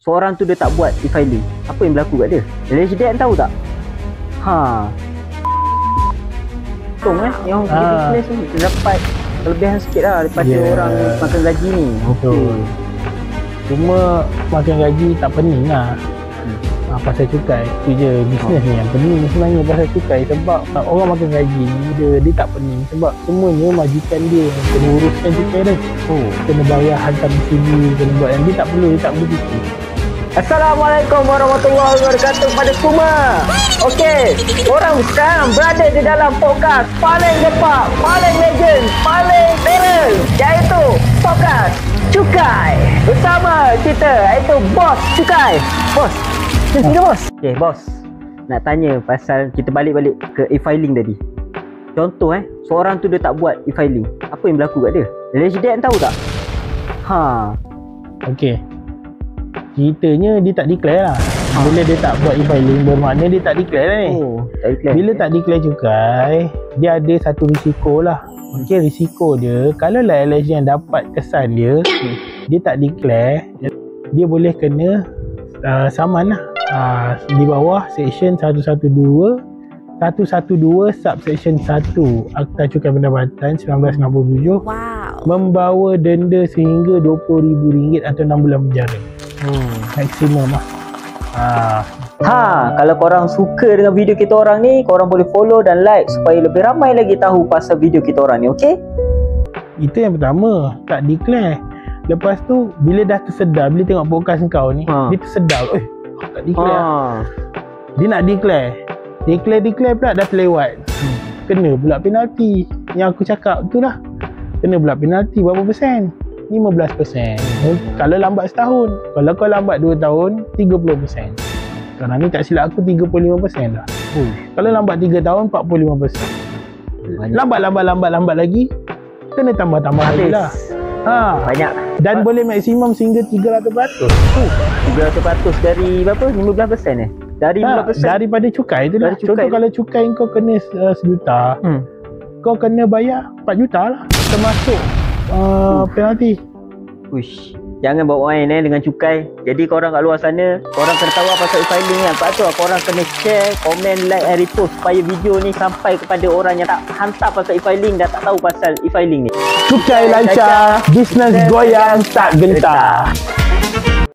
seorang tu dia tak buat e-filing, apa yang berlaku kat dia? Resident tahu tak? Untung yang pergi business ni dia dapat kelebihan sikit lah daripada orang makan gaji ni. Betul. Cuma makan gaji tak pening lah. Pasal cukai tu je bisnes ni yang pening sebenarnya pasal cukai. Sebab orang makan gaji dia tak pening sebab semuanya majikan dia yang kena uruskan cukai dia. Kena bayar hantar sini, kena buat yang dia tak perlu fikir. Assalamualaikum warahmatullahi wabarakatuh pada semua. Okey, korang sekarang berada di dalam podcast paling gepak, paling legend, paling viral, iaitu podcast Cukai. Bersama kita iaitu Bos Cukai. Bos, sini bos. Okey bos, nak tanya pasal kita balik-balik ke e-filing tadi. Contoh seorang tu dia tak buat e-filing, apa yang berlaku kat dia? Resident tahu tak? Okey, ceritanya dia tak declare lah. Bila dia tak buat e-filing bermakna dia tak declare lah ni. Tak declare. Bila tak declare cukai, dia ada satu risiko lah. Okey, risiko dia kalau lah LHD yang dapat kesan dia, dia tak declare, dia boleh kena saman lah. Di bawah section 112 subsection 1 Akta Cukai Pendapatan 1997 membawa denda sehingga RM20,000 atau 6 bulan penjara. Maksimum lah. Kalau korang suka dengan video kita orang ni, korang boleh follow dan like supaya lebih ramai lagi tahu pasal video kita orang ni, okey? Itu yang pertama, tak declare. Lepas tu bila dah tersedar, bila tengok podcast kau ni, dia tersedar, tak declare. Dia nak declare pula dah terlewat. Kena pula penalti. Yang aku cakap tu lah, kena pula penalti berapa persen? 15%. Kalau lambat setahun. Kalau kau lambat 2 tahun, 30%. Sekarang ni tak silap aku 35% dah. Kalau lambat 3 tahun, 45%. Lambat lagi, kena tambah-tambah lagi lah. Banyak. Dan boleh maksimum sehingga 300%. 300% dari berapa? 15% Dari 15%? Daripada cukai tu lah. Contoh kalau cukai kau kena 1 juta, kau kena bayar 4 juta lah. Termasuk penalti. Jangan bawa main dengan cukai. Jadi korang kat luar sana, korang kena tahu pasal e-filing ni. Lepas tu korang kena share, komen, like and repost supaya video ni sampai kepada orang yang tak hantar pasal e-filing dan tak tahu pasal e-filing ni. Cukai lancar, bisnes goyang tak gentar.